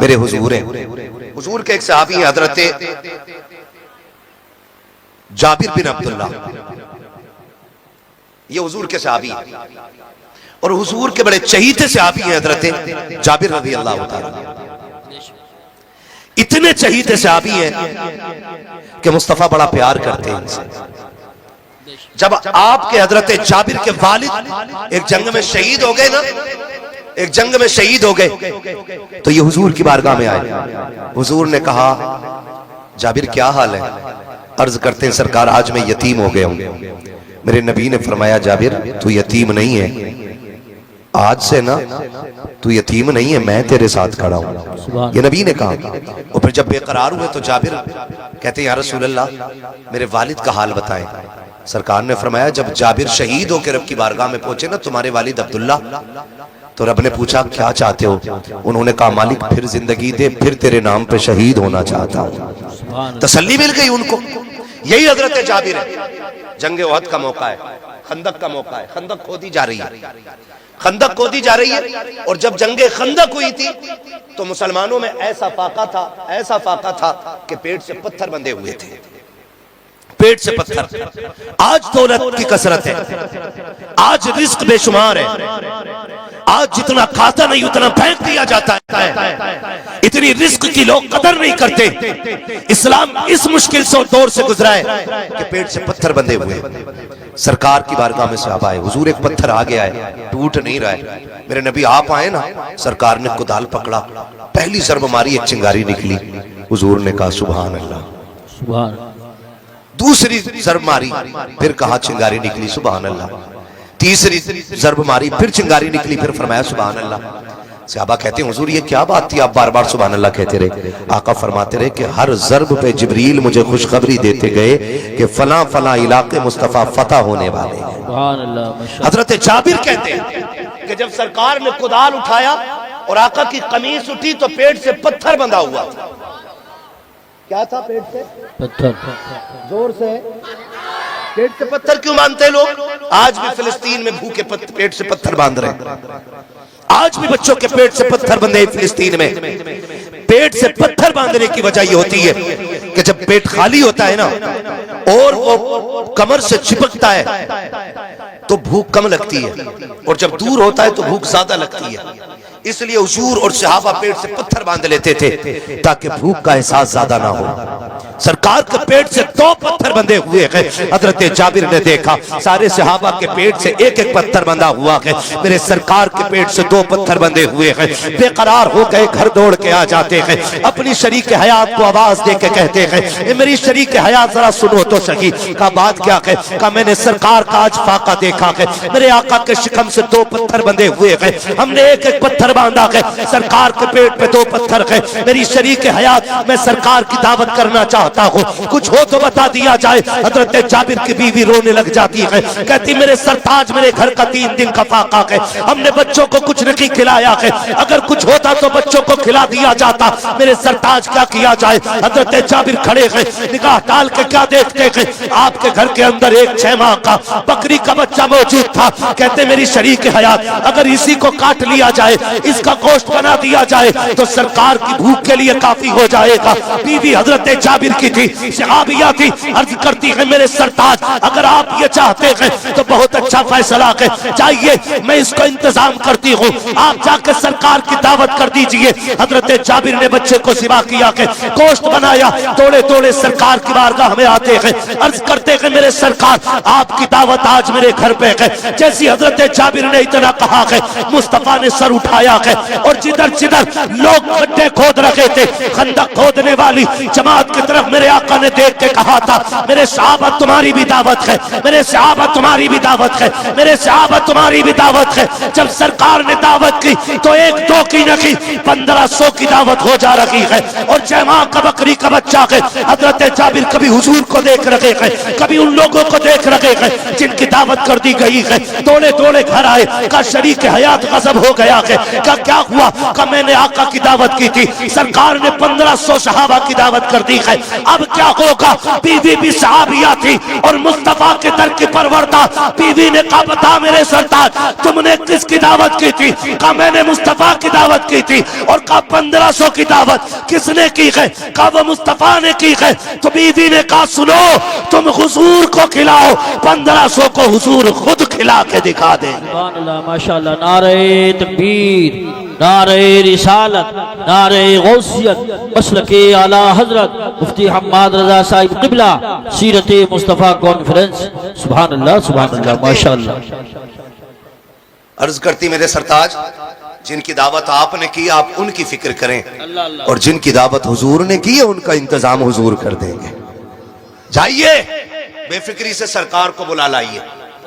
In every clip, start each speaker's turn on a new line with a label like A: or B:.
A: मेरे हुजूर हैं। हुजूर के एक सहाबी हैं हजरत जाबिर बिन अब्दुल्ला, ये हुजूर के सहाबी हैं और हुजूर के बड़े चहीते सहाबी हैं हजरत जाबिर रज़ी अल्लाह तआला। इतने चहीते सहाबी हैं कि मुस्तफा बड़ा प्यार करते हैं इनसे। जब आपके हजरत जाबिर के वालिद एक जंग में शहीद हो गए ना, एक जंग में शहीद हो गए, तो ये हुजूर की बारगाह में आए। हुजूर ने कहा, जाबिर क्या हाल है? अर्ज करते हैं, सरकार आज मैं यतीम हो गया हूं। मेरे नबी ने फरमाया, जाबिर तू यतीम नहीं है, आज से ना तू यतीम नहीं है, मैं तेरे साथ खड़ा हूं। ये नबी ने कहा। और फिर जब बेकरार हुए तो जाबिर कहते हैं, या रसूल अल्लाह मेरे वालिद का हाल बताएं। सरकार ने फरमाया, जब जाबिर शहीद होकर रब की बारगाह में पहुंचे ना तुम्हारे वालिद अब्दुल्ला, तो रब ने पूछा क्या चाहते हो? उन्होंने कहा, मालिक फिर जिंदगी दे, फिर तेरे नाम पे शहीद होना चाहता हूं। तसल्ली मिल गई उनको। यही हजरत जाबिर है। जंगे उहद का मौका है, खंदक का मौका है, खंदक खोदी जा रही है, खंदक खोदी जा रही है। और जब जंगे खंदक हुई थी तो मुसलमानों में ऐसा फाका था, ऐसा फाका था कि पेट से पत्थर बंधे हुए थे, पेट से पत्थर। आज दौलत की कसरत है, आज रिस्क बेशुमार है, आज जितना खाता नहीं उतना फेंक दिया जाता है, इतनी रिस्क की लोग कदर नहीं करते। इस्लाम इस मुश्किल से दौर से गुजरा है कि पेट से पत्थर बंधे हुए। सरकार की बारगाह में सहाबा है, हुजूर एक पत्थर आ गया है, टूट नहीं रहा है। मेरे नबी आप आए ना, सरकार ने कुदाल पकड़ा, पहली जरब मारी, एक चिंगारी निकली। हुजूर ने कहा, सुभान अल्लाह, सुभान। दूसरी जरब मारी, फिर कहा चिंगारी निकली, सुभान अल्लाह। तीसरी जरब मारी, फिर चिंगारी निकली, फिर फरमाया सुभान अल्लाह। सहाबा कहते हैं, हुजूर ये क्या बात थी, आप बार बार सुभान अल्लाह कहते रहे? आका फरमाते रहे कि हर जरब पे जिब्रील मुझे खुशखबरी देते गए कि फला फला इलाके मुस्तफा फतह होने वाले हैं। हजरत जाबिर कहते हैं कि जब सरकार ने कुदाल उठाया और आका की कमीज उठी तो पेट से पत्थर बंधा हुआ था। क्या था? पेट से पत्थर। जोर से पेट से पत्थर क्यों बांधते लोग? आज भी फिलिस्तीन में भूखे पेट से पत्थर बांध रहे हैं, आज भी बच्चों के पेट से पत्थर बंधे फिलिस्तीन में। पेट से पत्थर बांधने की वजह यह होती है कि जब पेट खाली होता है ना और वो कमर से चिपकता है तो भूख कम लगती है, और जब दूर होता है तो भूख ज्यादा लगती है। इसलिए हुजूर और सहाबा पेट से पत्थर बांध लेते थे ताकि भूख का एहसास ज्यादा ना हो। सरकार के पेट से 2 पत्थर बंधे हुए हैं। हजरत जाबिर ने देखा सारे सहाबा के पेट से एक एक पत्थर बंधा हुआ है, मेरे सरकार के पेट से 2 पत्थर बंधे हुए हैं। बेकरार हो गए, घर दौड़ के आ जाते हैं, अपनी शरीक हयात को आवाज दे के कहते हैं, मेरी शरीक हयात जरा सुनो तो सही। का बात क्या है? का मैंने सरकार का आज फाका देखा है, मेरे आका के शिकम से 2 पत्थर बंधे हुए हैं, हमने एक एक पत्थर बांधा है, सरकार के पेट पे 2 पत्थर है। मेरी शरीक हयात, मैं सरकार की दावत करना चाहता हूँ, कुछ हो तो बता दिया जाए। हजरत जाबिर की बीवी रोने लग जाती है, कहती मेरे सरताज, मेरे घर का 3 दिन का फाका है, हमने बच्चों को कुछ नहीं खिलाया है, अगर कुछ होता तो बच्चों को खिला दिया जाता, मेरे सरताज क्या किया जाए? हजरत जाबिर खड़े हैं, निगाह डाल के क्या देखते हैं? आपके घर के अंदर एक 6 माह का बकरी का बच्चा मौजूद था। कहते मेरी शरीक हयात, अगर इसी को काट लिया जाए, इसका गोश्त बना दिया जाए तो सरकार की भूख के लिए काफी हो जाएगा। बीवी हजरत जाबिर की थी, सहाबिया थी, अर्ज करती है मेरे सरताज, अगर आप ये चाहते हैं तो बहुत अच्छा फैसला है, चाहिए मैं इसको इंतजाम करती हूँ, आप जाकर सरकार की दावत कर दीजिए। हजरत जाबिर ने बच्चे को सिवा किया के गोश्त बनाया, तोड़े तोड़े सरकार की बारगाह में आते हैं, अर्ज करते हैं मेरे सरकार आपकी दावत आज मेरे घर पे है। जैसी हजरत जाबिर ने इतना कहा है, मुस्तफा ने सर उठाया है और जिधर जिधर लोग गड्ढे खोद रहे थे, खंदक खोदने वाली जमात की तरफ मेरे आका ने देख के कहा था, मेरे सहाबा तुम्हारी भी दावत है, मेरे सहाबा तुम्हारी भी दावत है, मेरे सहाबा तुम्हारी भी दावत है। जब सरकार ने दावत की तो 1-2 की नहीं 1500 की दावत हो जा रही है। और 6 माह का बकरी का बच्चा है। हजरत जाबिर कभी हुजूर को देख रहे हैं, कभी उन लोगों को देख रहे हैं जिनकी दावत कर दी गई है। दौड़े दौड़े घर आए, का शरीक हयात गजब हो गया है, का क्या हुआ? का मैंने आका की दावत की थी, सरकार ने 1500 सहाबा की दावत कर दी है, अब क्या होगा? बीवी भी सहाबिया थी और मुस्तफा के दर की परवर था। बीवी ने कहा बता मेरे सरताज तुमने किसकी दावत की थी? कहा मैंने मुस्तफा की दावत की थी। और कहा 1500 की दावत किसने की है? कहा वो मुस्तफा ने की है। तो बीवी ने कहा सुनो, तुम हुजूर को खिलाओ, 1500 को हुजूर खुद खिला के दिखा दे।
B: सुभान अल्लाह, माशाअल्लाह। नारे तकबीर, नारे रिसालत, नारे गौसियत, मसलके आला हजरत मुफ्ती हम्माद रजा साहिब क़िबला, सीरत मुस्तफ़ा कॉन्फ्रेंस। सुभान अल्लाह, सुभान अल्लाह, माशाअल्लाह।
A: अर्ज करती मेरे सरताज, जिनकी दावत आपने की आप उनकी फिक्र करें, और जिनकी दावत हुजूर ने की है उनका इंतजाम हुजूर कर देंगे। जाइए बेफिक्री से सरकार को बुला लाइए।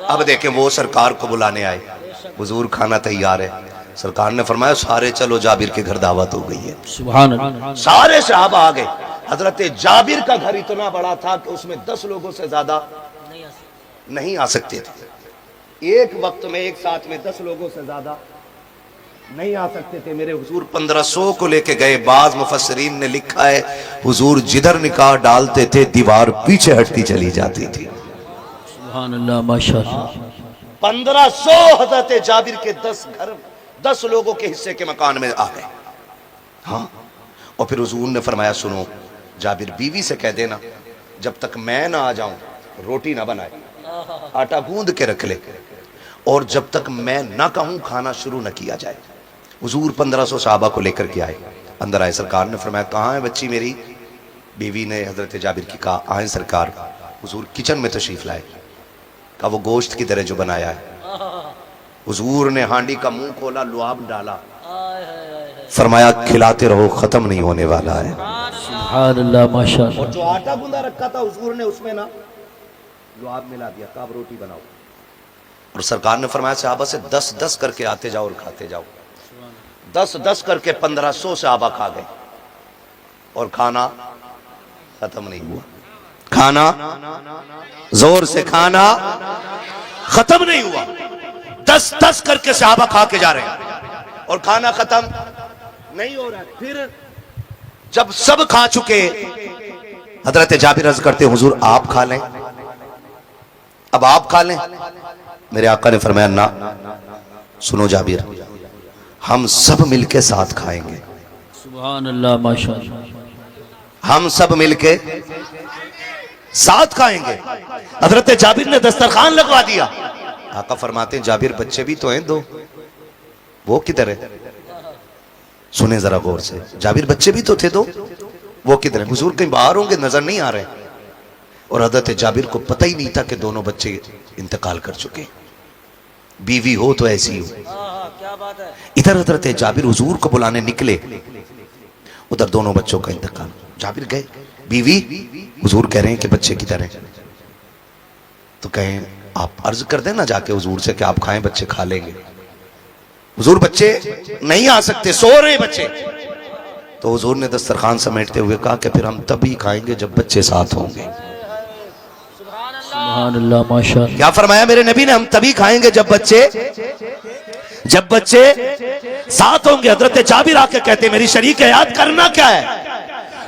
A: अब देखें वो सरकार को बुलाने आए, हुजूर खाना तैयार है। सरकार ने फरमाया सारे चलो, जाबिर के घर दावत हो गई है।
B: सुभान अल्लाह।
A: सारे सहाबा आ गए। हजरत जाबिर का घर इतना बड़ा था कि उसमें 10 लोगों से ज्यादा नहीं आ सकते थे। एक वक्त में एक साथ में 10 लोगों से ज्यादा नहीं आ सकते थे। मेरे हुजूर 1500 को लेके गए। बाज मुफस्सरीन ने लिखा है हुजूर जिधर निकाह डालते थे दीवार पीछे हटती चली जाती थी।
B: सुभान अल्लाह, माशाअल्लाह।
A: 1500 हजरत जाबिर के 10 घर 10 लोगों के हिस्से के मकान में आ गए। हाँ, और फिर हुजूर ने फरमाया सुनो, जाबिर बीवी से कह देना जब तक मैं ना आ जाऊं रोटी ना बनाए, आटा गूंद के रख ले, और जब तक मैं ना कहूं खाना शुरू न किया जाए। हुजूर 1500 सहाबा को लेकर के आए। अंदर आए। सरकार ने फरमाया कहाँ है बच्ची मेरी? बीवी ने हजरत जाबिर की कहा आए सरकार। हुजूर किचन में तशरीफ लाए। कहा वो गोश्त की तरह जो बनाया है। हुजूर ने हांडी का मुंह खोला, लुआब डाला, फरमाया खिलाते रहो, खत्म नहीं होने वाला है।
B: सुभान अल्लाह, माशाअल्लाह।
A: और जो आटा गूंदा रखा था हुजूर ने उसमें ना लुआब मिला दिया। कहा रोटी बनाओ। और सरकार ने फरमाया सहाबा से 10-10 करके आते जाओ और खाते जाओ। 10-10 करके 1500 सहाबा खा गए और खाना खत्म नहीं हुआ। खाना जोर से खाना खत्म नहीं हुआ। 10-10 करके सहाबा खा के जा रहे हैं और खाना खत्म नहीं हो रहा है। फिर जब सब खा चुके हजरत जाबिर अर्ज करते हुजूर आप खा लें, अब आप खा लें। मेरे आका ने फरमाया ना, सुनो जाबिर, हम सब मिलके साथ खाएंगे।
B: सुभान अल्लाह, माशाअल्लाह।
A: हम सब मिलके साथ खाएंगे। हजरत जाबिर ने दस्तरखान लगवा दिया। आका फरमाते हैं जाबिर बच्चे भी तो हैं दो, वो किधर है? सुने जरा गौर से, जाबिर बच्चे भी तो थे दो, वो किधर है? हुजूर कहीं बाहर होंगे, नजर नहीं आ रहे। और हजरत जाबिर को पता ही नहीं था कि दोनों बच्चे इंतकाल कर चुके। बीवी हो तो ऐसी हो।
B: क्या बात है।
A: इधर हजरत जाबिर हुजूर को बुलाने निकले, उधर दोनों बच्चों का इंतकाल। जाबिर गए, बीवी हुजूर कह रहे हैं कि बच्चे किधर हैं? तो कहें आप अर्ज कर देना जाके हुजूर से कि आप खाएं, बच्चे खा लेंगे। हुजूर बच्चे नहीं आ सकते, सो रहे बच्चे। तो हुजूर ने दस्तरखान समेटते हुए कहा कि फिर हम तभी खाएंगे जब बच्चे साथ होंगे।
B: सुभान अल्लाह, माशाअल्लाह।
A: क्या फरमाया मेरे नबी ने? हम तभी खाएंगे जब बच्चे साथ होंगे। हजरत जाबिर आके कहते मेरी शरीक है, याद करना क्या है?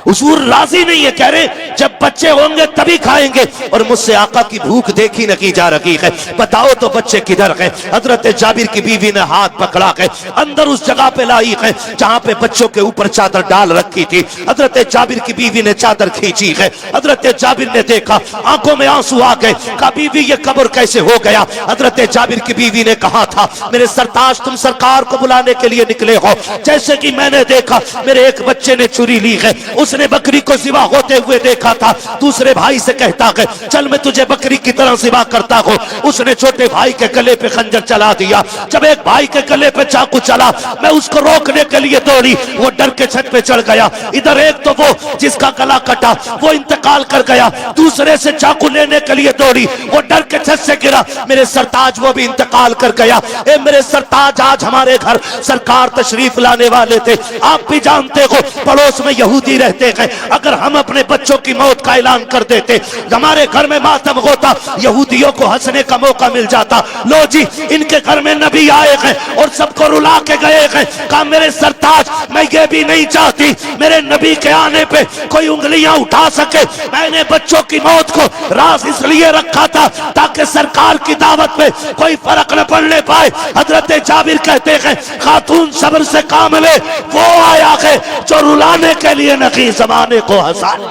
A: हुजूर राजी नहीं है, कह रहे जब बच्चे होंगे तभी खाएंगे। और मुझसे आका की भूख देखी न की जा रही है, बताओ तो बच्चे किधर गए? हजरत जाबिर की बीवी ने हाथ पकड़ा के अंदर उस जगह पे लाई है जहां पे बच्चों के ऊपर चादर डाल रखी थी। हजरत जाबिर की बीवी ने चादर खींची है। हजरत जाबिर ने देखा, आंखों में आंसू आ गए। कहा बीवी ये कब्र कैसे हो गया? हजरत जाबिर की बीवी ने कहा था मेरे सरताज तुम सरकार को बुलाने के लिए निकले हो, जैसे कि मैंने देखा मेरे एक बच्चे ने चुरी ली है, उसने बकरी को ज़िबा होते हुए देखा था। दूसरे भाई से कहता है चल मैं तुझे बकरी की तरह ज़िबा करता हूं। उसने छोटे भाई के गले पे खंजर चला दिया। जब एक भाई के गले पे चाकू चला, मैं उसको रोकने के लिए दौड़ी, वो डर के छत पे चढ़ गया। इधर एक तो वो जिसका गला कटा वो इंतकाल कर गया, दूसरे से चाकू लेने के लिए दौड़ी, वो डर के छत से गिरा। मेरे सरताज वो भी इंतकाल कर गया। ए मेरे सरताज आज हमारे घर सरकार तशरीफ लाने वाले थे। आप भी जानते हो पड़ोस में यहूदी रहते कहते हैं अगर हम अपने बच्चों की मौत का ऐलान कर देते, हमारे घर में मातम होता, यहूदियों को हंसने का मौका मिल जाता। लो जी, इनके घर में नबी आए हैं और सबको रुला के गए हैं। कहा मेरे सरताज, मैं ये भी नहीं चाहती मेरे नबी के आने पे कोई उंगलियां उठा सके। मैंने बच्चों की मौत को राज इसलिए रखा था ताकि सरकार की दावत में कोई फर्क न पड़ने पाए। हजरत जाबिर कहते हैं खातून सब्र से काम ले, वो आया है जो रुलाने के लिए नहीं जमाने को हंसाने।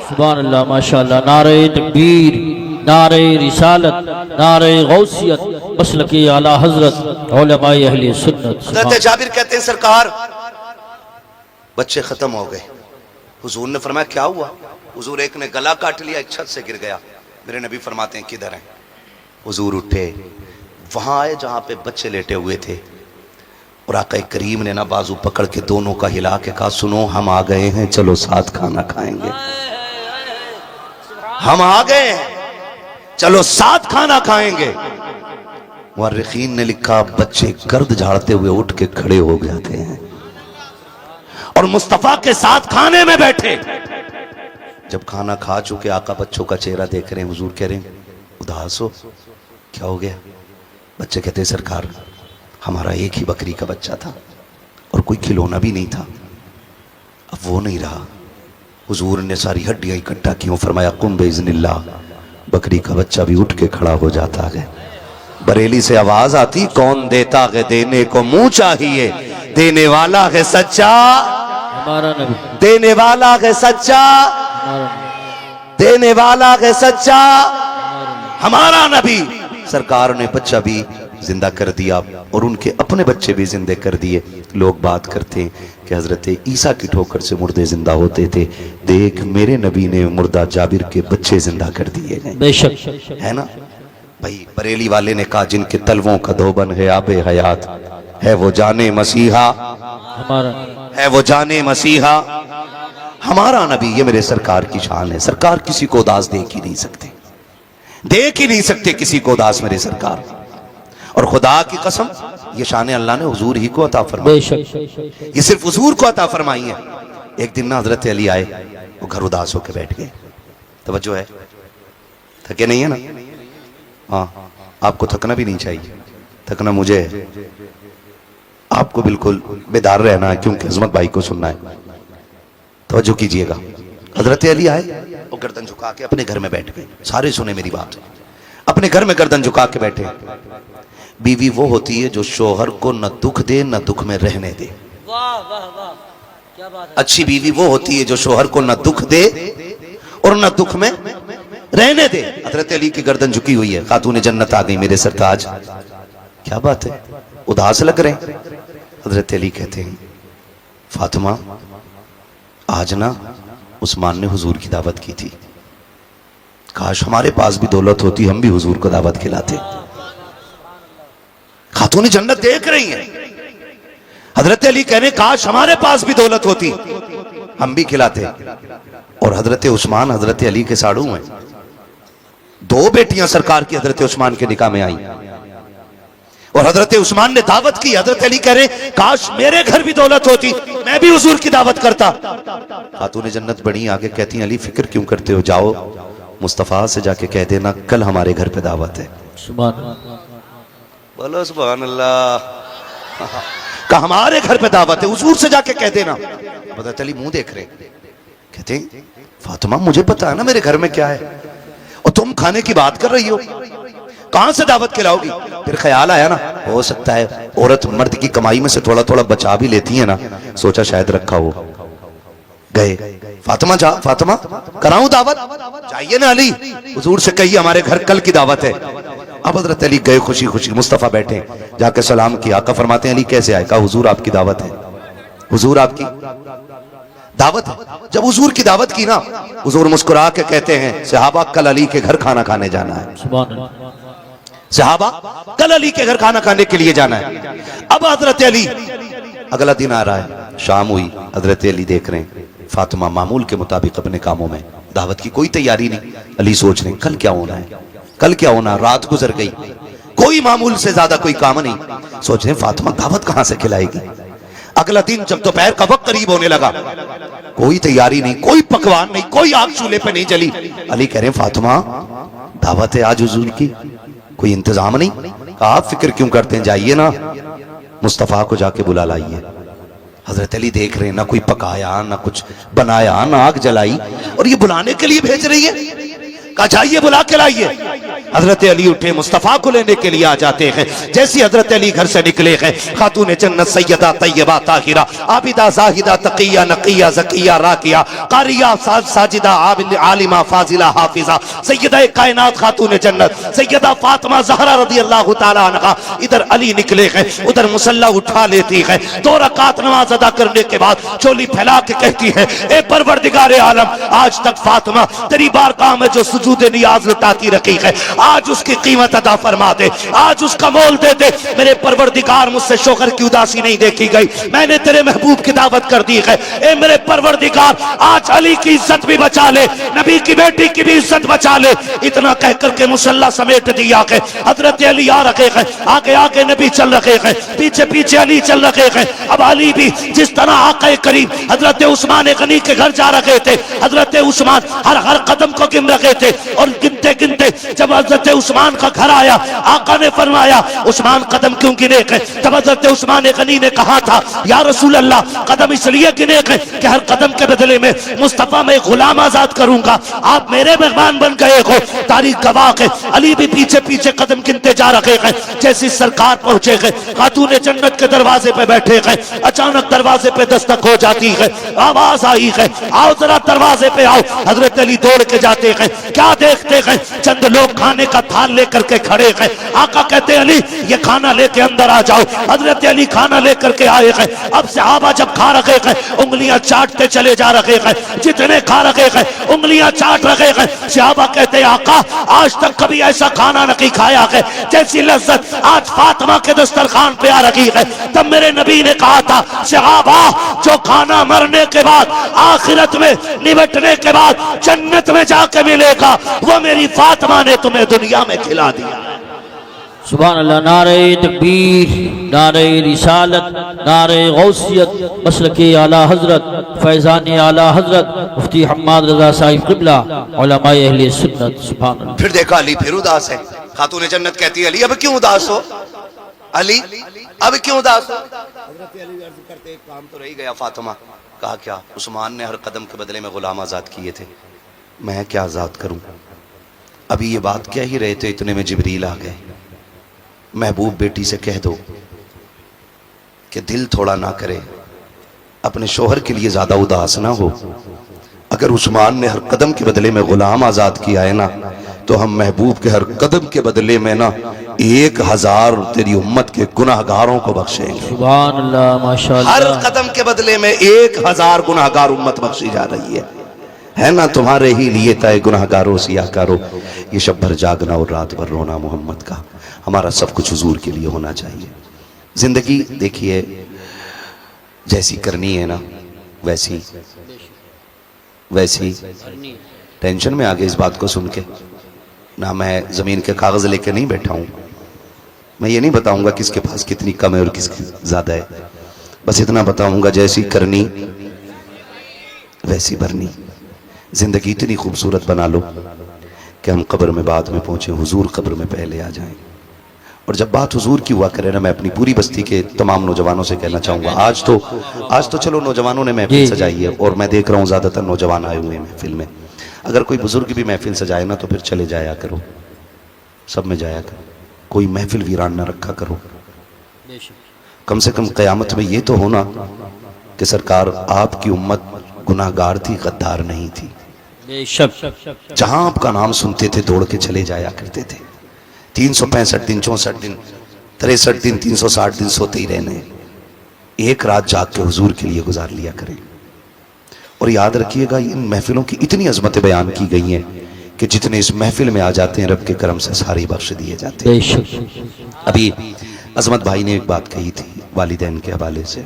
B: सुभान अल्लाह, माशाअल्लाह। नारे तकबीर, नारे रिसालत, नारे गौसियत, मसलके आला हजरत उलमाए अहले सुन्नत।
A: हजरत जाबिर कहते हैं सरकार बच्चे खत्म हो गए। हुजूर ने फरमाया क्या हुआ? हुजूर एक ने गला काट लिया, एक छत से गिर गया। मेरे नबी फरमाते हैं किधर हैं? हुजूर उठे, वहां आए जहां पे बच्चे लेटे हुए थे, और आका करीम ने ना बाजू पकड़ के दोनों का हिला के कहा सुनो हम आ गए हैं, चलो साथ खाना खाएंगे। हम आ गए हैं, चलो साथ खाना खाएंगे। मुअर्रिखीन ने लिखा बच्चे गर्द झाड़ते हुए उठ के खड़े हो जाते हैं और मुस्तफा के साथ खाने में बैठे। जब खाना खा चुके आका बच्चों का चेहरा देख रहे हैं, हुजूर कह रहे हैं उदास हो, क्या हो गया? बच्चे कहते हैं सरकार हमारा एक ही बकरी का बच्चा था और कोई खिलौना भी नहीं था, अब वो नहीं रहा। हुजूर ने सारी हड्डियां इकट्ठा की, फरमाया कुम बेइज़्निल्लाह, बकरी का बच्चा भी उठ के खड़ा हो जाता है। बरेली से आवाज आती कौन देता है देने को मुंह चाहिए, देने वाला है सच्चा,
B: हमारा नबी।
A: देने वाला है सच्चा, देने वाला है सच्चा, हमारा नबी। सरकार ने बच्चा भी जिंदा कर दिया और उनके अपने बच्चे भी जिंदे कर दिए। लोग बात करते हैं कि हजरत ईसा की ठोकर से मुर्दे जिंदा होते थे, देख मेरे नबी ने मुर्दा जाबिर के बच्चे जिंदा कर दिए हैं।
B: बेशक
A: है ना भाई? बरेली वाले ने कहा जिनके तलवों का धोबन है आबे हयात, है वो जाने मसीहा,
B: हमारा
A: है वो जाने मसीहा, हमारा नबी। ये मेरे सरकार की शान है। सरकार किसी को उदास देख ही नहीं सकते, देख ही नहीं सकते किसी को उदास मेरे सरकार। और खुदा की कसम ये शान अल्लाह ने हुजूर ही को अता फरमाई,
B: बेशक
A: ये सिर्फ हुजूर को अता फरमाई है। एक दिन ना हजरत अली आए, वो घर उदास होकर बैठ गए। तवज्जो है, थके नहीं है ना? हाँ, आपको थकना भी नहीं चाहिए, थकना मुझे है, आपको बिल्कुल बेदार रहना है क्योंकि अजमत भाई को सुनना है। तवज्जो कीजिएगा। हजरत अली आए और गर्दन झुका के अपने घर में बैठ गए। सारे सुने मेरी बात, अपने घर में गर्दन झुका के बैठे। बीवी वो होती है जो शोहर को न दुख दे न दुख में रहने दे।
B: वाह वाह वाह, क्या बात है।
A: अच्छी बीवी वो होती है जो शोहर को न दुख दे और न दुख में रहने दे। हजरत अली की गर्दन झुकी हुई है, खातून जन्नत आ गई मेरे सरताज। क्या बात है, उदास लग रहे हैं? हजरत अली कहते हैं फातिमा आज ना उस्मान ने हुजूर की दावत की थी, काश हमारे पास भी दौलत होती हम भी हुजूर को दावत खिलाते। खातून जन्नत देख रही हैं। हजरत अली कह रहे काश हमारे पास भी दौलत होती हम भी खिलाते। और हजरत उस्मान हजरत अली के साड़ू हैं। दो बेटियां सरकार की हजरत उस्मान के निकाह में आई और हजरत उस्मान ने दावत की। हजरत अली कह रहे काश मेरे घर भी दौलत होती मैं भी हुजूर की दावत करता। खातून जन्नत बड़ी आगे कहती हैं अली फिक्र क्यों करते हो, जाओ मुस्तफा से जाके कह देना कल हमारे घर पे दावत है। बोलो सुभान अल्लाह। कहा हमारे घर पे दावत है, हुजूर से जाके कह देना। हजरत अली मुंह देख रहे, कहते फातिमा मुझे पता है ना मेरे घर में क्या है, और तुम खाने की बात कर रही हो, कहां से दावत खिलाओगी? फिर ख्याल आया ना हो सकता है औरत मर्द की कमाई में से थोड़ा थोड़ा बचा भी लेती है ना, सोचा शायद रखा हो। गए, फातिमा जा, फातिमा कराऊं दावत? चाहिए ना अली, हुजूर से कहिए हमारे घर कल की दावत है। अब हजरत अली गए खुशी खुशी, मुस्तफा बैठे, जाके सलाम किया। आका फरमाते हैं अली कैसे आए? कहा हुजूर आपकी दावत है, हुजूर आपकी दावत है। जब हुजूर की दावत की ना, हुजूर मुस्कुरा के कहते हैं सहाबा कल अली के घर खाना खाने जाना है। सहाबा कल अली के घर खाना खाने के लिए जाना है। अब हजरत अली, अगला दिन आ रहा है, शाम हुई, हजरत अली देख रहे हैं फातिमा मामूल के मुताबिक अपने कामों में, दावत की कोई तैयारी नहीं। अली सोच रहे कल क्या होना है, कल क्या होना। रात गुजर गई, कोई मामूल से ज्यादा कोई काम नहीं। सोच रहे फातिमा दावत कहां से खिलाएगी। अगला दिन जब दोपहर का वक्त करीब होने लगा, कोई तैयारी नहीं, कोई पकवान नहीं, कोई आग चूल्हे पे नहीं जली। अली कह रहे हैं फातिमा दावत है आज हुजूर की, कोई इंतजाम नहीं। कहा आप फिक्र क्यों करते हैं, जाइए ना मुस्तफ़ा को जाके बुला लाइए। हजरत अली देख रहे हैं ना कोई पकाया ना कुछ बनाया ना आग जलाई, और ये बुलाने के लिए भेज रही है। कहा जाइए बुला के लाइए। हजरत अली उठे, मुस्तफ़ा को लेने के लिए आ जाते हैं। जैसे हजरत अली घर से निकले हैं, खातून जन्नत सैयदा तैयबा ताहिरा आबिदा जाहिदा तकिया नकिया ज़किया राकिया कारिया साजिदा आलिमा फाजिला हाफिजा सैयदा कायनात खातून जन्नत सैयदा फातिमा ज़हरा रज़ियल्लाहु ताला अन्हा इधर अली निकले हैं, उधर मुसल्ला उठा लेती है। 2 रकात नमाज अदा करने के बाद चोली फैला के कहती है, ए परवरदिगार आलम, आज तक फातिमा तेरी बारगाह में जो सुजूद नियाज लुटाती रखी है, आज उसकी कीमत अदा फरमा दे, आज उसका मोल दे दे। मेरे परवरदिगार मुझसे शोहर की उदासी नहीं देखी गई, मैंने तेरे महबूब की दावत कर दी है। ए मेरे परवरदिगार आज अली की इज्जत भी बचा ले, नबी की बेटी की भी इज्जत बचा ले। इतना कह करके मुसल्ला समेट दिया है। हजरत अली आ रखे हैं, आगे आगे नबी चल रखे हैं, पीछे पीछे अली चल रखे हैं। अब अली भी जिस तरह आका करीम हजरत उस्मान गनी के घर जा रखे थे, हजरत उस्मान हर कदम को गिन रखे थे, और गिनते गिनते जब हजरत उस्मान का घर आया, आका ने फरमाया उस्मान कदम क्यों गिने हैं? तब हजरत उस्मान गनी ने कहा था, या रसूल अल्लाह, कदम इसलिए गिने हैं कि हर कदम के बदले में मुस्तफा में गुलाम आजाद करूंगा। आप मेरे मेहमान बन गए हो, तारीख गवाह है। अली भी पीछे पीछे कदम गिनते जा रहे हैं। जैसी सरकार पहुंचे हैं, खातून जन्नत के दरवाजे पे बैठे हैं, अचानक दरवाजे पे दस्तक हो जाती है, आवाज आई है, आओ जरा दरवाजे पे आओ। हजरत अली दौड़ के जाते हैं, क्या देखते हैं? चंद लोग खाने का थाल लेकर के खड़े हैं। आका कहते हैं, अली ये खाना लेके अंदर आ जाओ। हजरत अली खाना लेकर के आए हैं। अब सहाबा जब खा रहे हैं, उंगलियां चाटते चले जा रहे हैं, जितने खा रहे हैं उंगलियां चाट रहे हैं। सहाबा कहते हैं, आका आज तक कभी ऐसा खाना नहीं खाया है जैसी लज्जत आज फातिमा के दस्तरखान पे आ रही है। तब मेरे नबी ने कहा था, सहाबा जो खाना मरने के बाद आखिरत में निबटने के बाद जन्नत में जाके मिलेगा, वो मेरी फातिमा ने तुम्हें दुनिया में खिला दिया।
B: सुभान अल्लाह। नारे तकबीर, नारे रिसालत, नारे गौसियत, मसलके आला हजरत, फैजान आला हजरत मुफ्ती हम्माद रजा साहिब क़िबला, उलमाए अहले सुन्नत। सुभान अल्लाह।
A: फिर देखा अली फिर उदास है। खातून जन्नत कहती है, अली अब क्यों उदास हो? अली अब क्यों उदास हो? हजरत अली अर्ज करते, एक काम तो रह गया फातिमा। कहा क्या? उस्मान ने हर कदम के बदले में गुलाम आजाद किए थे, मैं क्या आजाद करूं? अभी ये बात कह ही रहे थे, इतने में जिब्रील आ गए। महबूब बेटी से कह दो कि दिल थोड़ा ना करे, अपने शोहर के लिए ज्यादा उदास ना हो। अगर उस्मान ने हर कदम के बदले में गुलाम आजाद किया है ना, तो हम महबूब के हर कदम के बदले में ना 1000 तेरी उम्मत के गुनाहगारों को बख्शेंगे।
B: सुभान अल्लाह, माशाअल्लाह।
A: हर कदम के बदले में 1000 गुनाहगार उम्मत बख्शी जा रही है ना? तुम्हारे ही लिए तय गुनाहगारों सियाकारो, ये शब भर जागना और रात भर रोना मोहम्मद का। हमारा सब कुछ हुजूर के लिए होना चाहिए। जिंदगी देखिए जैसी करनी है ना वैसी टेंशन में आ गए इस बात को सुन के ना। मैं जमीन के कागज लेके नहीं बैठा हूं। मैं ये नहीं बताऊंगा किसके पास कितनी कम है और किसकी ज्यादा है, बस इतना बताऊंगा जैसी करनी वैसी भरनी। जिंदगी इतनी खूबसूरत बना लो कि हम कब्र में बाद में पहुंचे, हुजूर कब्र में पहले आ जाएं। और जब बात हुजूर की हुआ करे ना, मैं अपनी पूरी बस्ती के तमाम नौजवानों से कहना चाहूंगा, आज तो चलो नौजवानों ने महफिल सजाई है और मैं देख रहा हूँ ज्यादातर नौजवान आए हुए हैं महफिल में। अगर कोई बुजुर्ग भी महफिल सजाए ना, तो फिर चले जाया करो, सब में जाया करो, कोई महफिल वीरान ना रखा करो। कम से कम क़यामत में ये तो होना कि सरकार आपकी उम्मत गुनाहगार थी, गद्दार नहीं थी। जहां आपका नाम सुनते थे दौड़ के चले जाया करते थे। 365 दिन, 64 दिन, 63 दिन, 360 दिन सोते ही रहने, एक रात जाग के हुजूर के लिए गुजार लिया करें। और याद रखिएगा, इन महफिलों की इतनी अजमतें बयान की गई हैं कि जितने इस महफिल में आ जाते हैं रब के करम से सारे बख्श दिए जाते हैं। अभी अजमत भाई ने एक बात कही थी वालिदैन के हवाले से,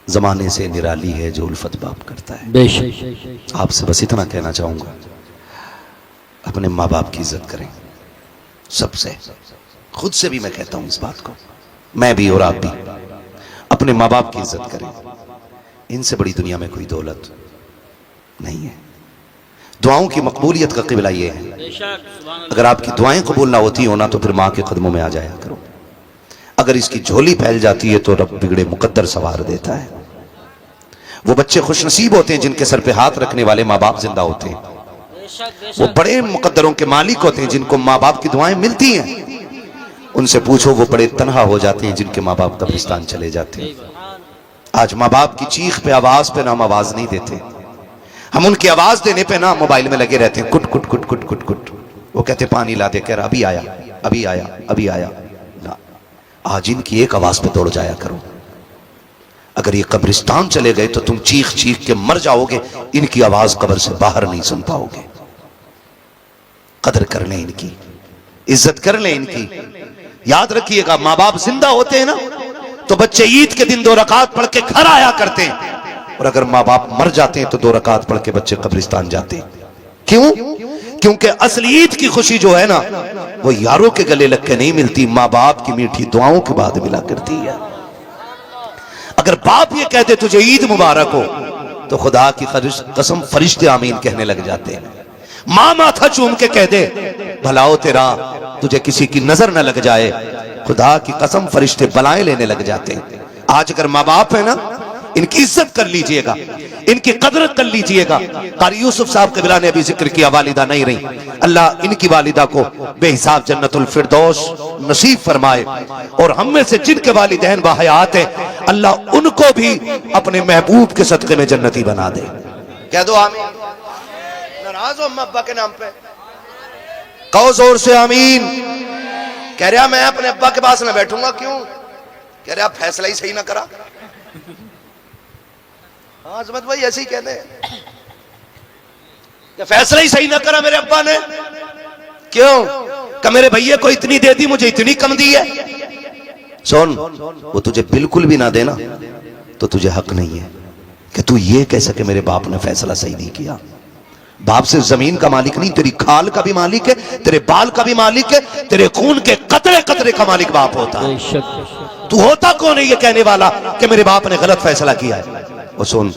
A: जमाने से निराली है जो उल्फत बाप करता है। आपसे बस इतना कहना चाहूंगा, अपने माँ बाप की इज्जत करें, सबसे, खुद से भी मैं कहता हूं इस बात को, मैं भी और आप भी अपने माँ बाप की इज्जत करें। इनसे बड़ी दुनिया में कोई दौलत नहीं है। दुआओं की मकबूलियत का क़िबला ये है, अगर आपकी दुआएं कबूल ना होती हो ना तो फिर माँ के कदमों में आ जाया करो। अगर इसकी झोली फैल जाती है तो रब बिगड़े मुकद्दर सवार देता है। वो बच्चे खुशनसीब होते हैं जिनके सर पे हाथ रखने वाले माँ बाप जिंदा होते हैं। वो बड़े मुकद्दरों के मालिक होते हैं जिनको माँ बाप की दुआएं मिलती हैं। उनसे पूछो वो बड़े तन्हा हो जाते हैं जिनके माँ बाप कब्रिस्तान चले जाते हैं। आज माँ बाप की चीख पे आवाज पे ना हम आवाज नहीं देते, हम उनकी आवाज देने पे ना मोबाइल में लगे रहते हैं, कुट कुट कुट कुट कुट कुट। वो कहते पानी ला दे, कह रहा अभी आया अभी आया अभी आया ना। आज इनकी एक आवाज पे दौड़ जाया करो। अगर ये कब्रिस्तान चले गए तो तुम चीख चीख के मर जाओगे, इनकी आवाज कब्र से बाहर नहीं सुन पाओगे। कदर कर लें इनकी, इज्जत कर लें इनकी। याद रखिएगा माँ बाप जिंदा होते हैं ना तो बच्चे ईद के दिन 2 रकात पढ़ के घर आया करते हैं, और अगर माँ बाप मर जाते हैं तो 2 रकात पढ़ के बच्चे कब्रिस्तान जाते हैं। क्यों? क्योंकि असली ईद की खुशी जो है ना वो यारों के गले लग के नहीं मिलती, माँ बाप की मीठी दुआओं के बाद मिला करती है। अगर बाप ये कहते तुझे ईद मुबारक हो तो खुदा की कसम फरिश्ते आमीन कहने लग जाते हैं। माँ माथा चूम के कह दे भलाओ तेरा, तुझे किसी की नजर न लग जाए, खुदा की कसम फरिश्ते बलाएं लेने लग जाते हैं। आज अगर माँ बाप है ना, इनकी इज्जत कर लीजिएगा, इनकी कदरत कर लीजिएगा। कारी यूसुफ साहब कबीरा ने अभी जिक्र किया, वालिदा नहीं रही, अल्लाह इनकी वालिदा को बेहिसाब जन्नतुल फिरदौस नसीब फरमाए, और हम में से जिनके वालिदैन बाहयात है अल्लाह उनको भी अपने महबूब के सदक़े में जन्नती बना दे। कह दो आमीन। नाराज हो अम्मा अब्बा के नाम पे? कहो जोर से आमीन। कह रहा मैं अपने अब्बा के पास ना बैठूंगा। क्यों? कह रहा फैसला ही सही ना करा। हाँ अजमत भाई ऐसे ही कहते हैं कि फैसला ही सही ना करा मेरे अब्बा ने। क्यों? कि मेरे भैया को इतनी दे दी, मुझे इतनी कम दी है। सुन, वो तुझे बिल्कुल भी ना देना तो तुझे हक नहीं है कि तू ये कह सके मेरे बाप ने फैसला सही नहीं किया। बाप सिर्फ जमीन का मालिक नहीं, तेरी खाल का भी मालिक है, तेरे बाल का भी मालिक है, तेरे खून के कतरे कतरे का मालिक बाप होता है। तू होता कौन है ये कहने वाला कि मेरे बाप ने गलत फैसला किया है? और सुन,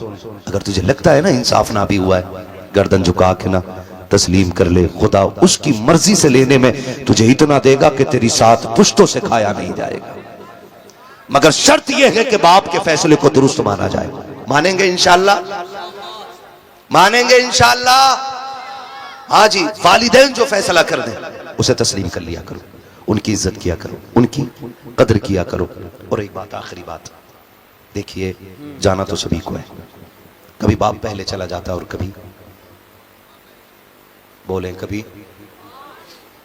A: अगर तुझे लगता है ना इंसाफ ना भी हुआ है, गर्दन झुका के ना तस्लीम कर ले। खुदा उसकी मर्जी से लेने में तुझे इतना देगा कि तेरी 7 पुश्तों से खाया नहीं जाएगा। मगर शर्त यह है कि बाप के फैसले को दुरुस्त माना जाए। मानेंगे इंशाअल्लाह? मानेंगे इंशाअल्लाह? हाँ जी, वालिदैन जो फैसला कर दें उसे तस्लीम कर लिया करो, उनकी इज्जत किया करो, उनकी कदर किया करो। और एक बात, आखिरी बात, देखिए जाना तो सभी को है, कभी बाप पहले चला जाता है और कभी, बोलें कभी,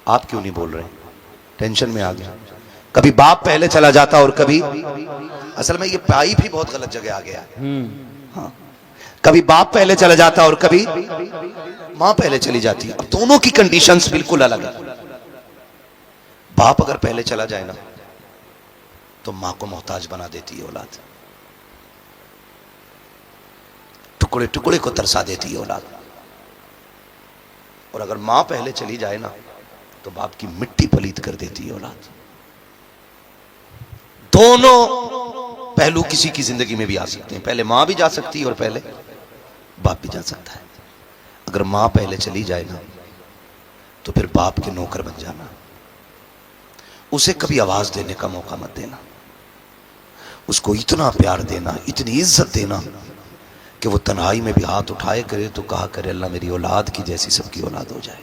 A: आप क्यों नहीं बोल रहे? टेंशन में आ गया। कभी बाप पहले चला जाता और कभी, असल में ये पाइप ही बहुत गलत जगह आ गया है। हाँ, कभी बाप पहले चला जाता और कभी मां पहले चली जाती है। अब दोनों की कंडीशंस बिल्कुल अलग है। बाप अगर पहले चला जाए ना तो मां को मोहताज बना देती है औलाद, टुकड़े टुकड़े को तरसा देती है औलाद। और अगर मां पहले चली जाए ना तो बाप की मिट्टी पलीत कर देती है औलाद। दोनों पहलू किसी की जिंदगी में भी आ सकते हैं, पहले मां भी जा सकती है और पहले बाप भी जा सकता है। अगर मां पहले चली जाए ना तो फिर बाप के नौकर बन जाना, उसे कभी आवाज देने का मौका मत देना, उसको इतना प्यार देना, इतनी इज्जत देना कि वो तन्हाई में भी हाथ उठाए करे तो कहा करे अल्लाह मेरी औलाद की जैसी सबकी औलाद हो जाए।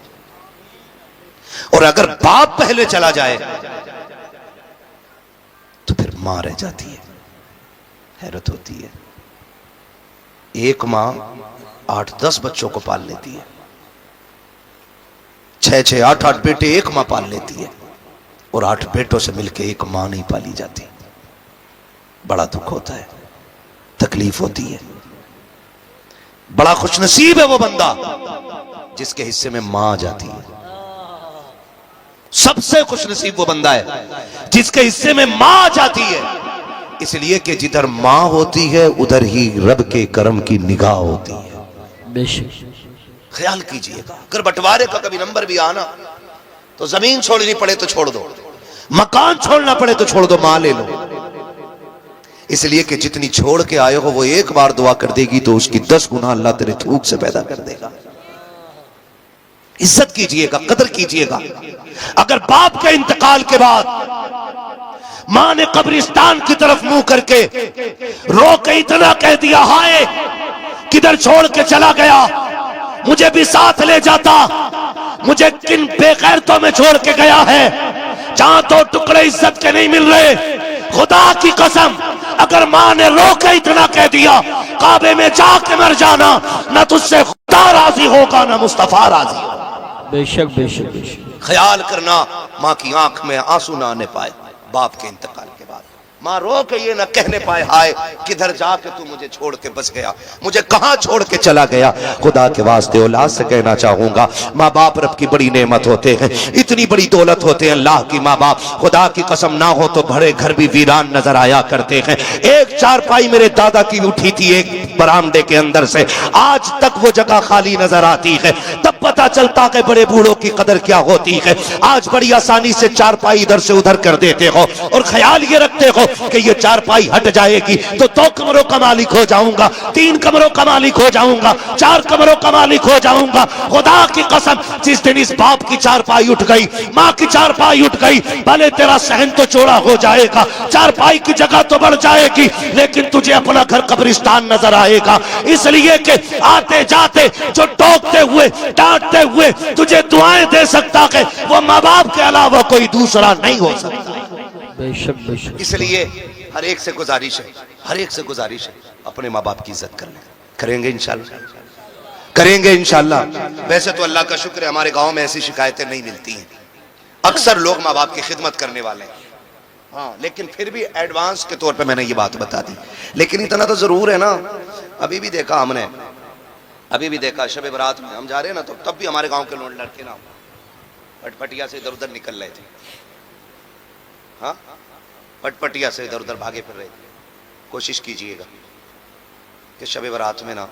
A: और अगर बाप पहले चला जाए तो फिर मां रह जाती है। हैरत होती है, एक मां 8-10 बच्चों को पाल लेती है, 6-6, 8-8 बेटे एक मां पाल लेती है, और 8 बेटों से मिलकर एक मां नहीं पाली जाती। बड़ा दुख होता है, तकलीफ होती है। बड़ा खुशनसीब है वो बंदा जिसके हिस्से में मां आ जाती है। सबसे खुशनसीब वो बंदा है जिसके हिस्से में मां आ जाती है, इसलिए कि जिधर मां होती है उधर ही रब के करम की निगाह होती है। बेशक ख्याल कीजिएगा, अगर बंटवारे का कभी नंबर भी आना तो जमीन छोड़नी पड़े तो छोड़ दो, मकान छोड़ना पड़े तो छोड़ दो, मां ले लो। इसलिए कि जितनी छोड़ के आए हो वो एक बार दुआ कर देगी तो उसकी 10 गुना अल्लाह तेरे थूक से पैदा कर देगा। इज्जत कीजिएगा, कदर कीजिएगा। अगर बाप के इंतकाल के बाद मां ने कब्रिस्तान की तरफ मुंह करके रो के इतना कह दिया, हाय किधर छोड़ के चला गया, मुझे भी साथ ले जाता, मुझे किन बेगैरतों में छोड़ के गया है, जहां 2 टुकड़े इज्जत के नहीं मिल रहे। खुदा की कसम, अगर मां ने रो के इतना कह दिया, काबे में जाके मर जाना, ना तुझसे खुदा राजी होगा ना मुस्तफा राजी होगा।
B: बेशक बेशक बेशक।
A: ख्याल करना मां की आंख में आंसू ना आने पाए बाप के इंतकाल के बाद। मां रो के ये ना कहने पाए, हाय किधर जाके तू मुझे छोड़ के बस गया, मुझे कहां छोड़ के चला गया। खुदा के वास्ते औलाद से कहना चाहूंगा, माँ बाप रब की बड़ी नेमत होते हैं, इतनी बड़ी दौलत होते हैं अल्लाह की माँ बाप। खुदा की कसम ना हो तो बड़े घर भी वीरान नजर आया करते हैं। एक चारपाई मेरे दादा की उठी थी एक बरामदे के अंदर से, आज तक वो जगह खाली नजर आती है। तब पता चलता कि बड़े बूढ़ों की कदर क्या होती है। आज बड़ी आसानी से चारपाई इधर से उधर कर देते हो और ख्याल ये रखते हो कि ये चारपाई हट जाएगी तो 2 कमरों का मालिक हो जाऊंगा, 3 कमरों का मालिक हो जाऊंगा, 4 कमरों का मालिक हो जाऊंगा। खुदा की कसम, जिस दिन इस बाप की चारपाई उठ गई, माँ की चारपाई उठ गई, भले तेरा सहन तो चौड़ा हो जाएगा, चारपाई की जगह तो बढ़ जाएगी, लेकिन तुझे अपना घर कब्रिस्तान नजर आएगा। इसलिए कि आते जाते जो टोकते हुए डांटते हुए तुझे दुआएं दे सकता है, वो माँ बाप के अलावा कोई दूसरा नहीं हो सकता।
B: बेशक बेशक।
A: इसलिए हर एक से गुजारिश है, हर एक से गुजारिश है, अपने माँ बाप की इज्जत कर लें। करेंगे इंशाल्लाह, करेंगे इंशाल्लाह। वैसे तो अल्लाह का शुक्र है हमारे गांव में ऐसी शिकायतें नहीं मिलती हैं। अक्सर लोग माँ बाप की खिदमत करने वाले हैं, हाँ, लेकिन फिर भी एडवांस के तौर पे मैंने ये बात बता दी। लेकिन इतना तो जरूर है ना, अभी भी देखा हमने, अभी भी देखा शब बरात में हम जा रहे हैं ना, तो तब भी हमारे गांव के लोग लड़के ना पटपटिया से इधर उधर निकल रहे थे, हाँ, पटपटिया से इधर उधर भागे फिर रहे थे। कोशिश कीजिएगा कि शब बरात में ना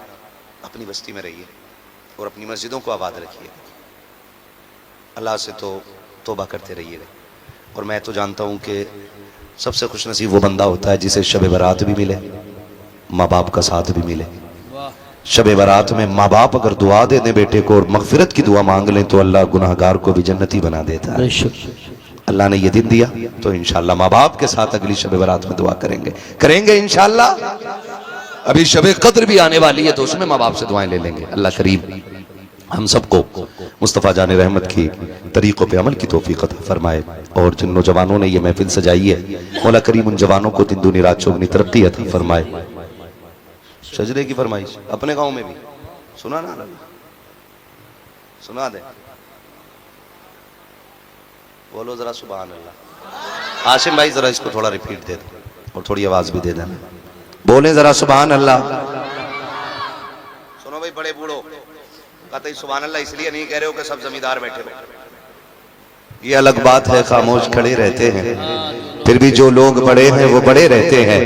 A: अपनी बस्ती में रहिए और अपनी मस्जिदों को आबाद रखिए। अल्लाह से तो तौबा करते रहिएगा। और मैं तो जानता हूँ कि सबसे खुश नसीब वो बंदा होता है जिसे शब बरात भी मिले, माँ बाप का साथ भी मिले। शब बरात में माँ बाप अगर दुआ दे दें बेटे को और मगफिरत की दुआ मांग लें तो अल्लाह गुनाहगार को भी जन्नती बना देता है। अल्लाह ने ये दिन दिया तो इंशाल्लाह माँ बाप के साथ अगली शब बरात में दुआ करेंगे, करेंगे इंशाल्लाह। अभी शब कद्र भी आने वाली है तो उसमें माँ बाप से दुआएं ले लेंगे। अल्लाह करीम हम सबको मुस्तफ़ा जाने रहमत की तरीक़ों पे अमल की तौफीक अता फरमाए। और जिन नौजवानों ने ये महफिल सजाई है, मौला करीम उन जवानों को दिन दूनी रात चौगनी तरक्की अता फरमाए। सजदे की फरमाइश अपने गांव में भी सुना ना, सुना दे, बोलो जरा सुभान अल्लाह। आशिम भाई जरा इसको थोड़ा रिपीट दे दो और थोड़ी आवाज भी दे देना, बोले जरा सुभान अल्लाह। सुनो भाई बड़े बूढ़ो, कहते सुभान अल्लाह इसलिए नहीं कह रहे हो कि सब जमींदार बैठे हो, ये अलग बात है, खामोश खड़े रहते हैं, फिर भी जो लोग बड़े हैं वो बड़े रहते हैं।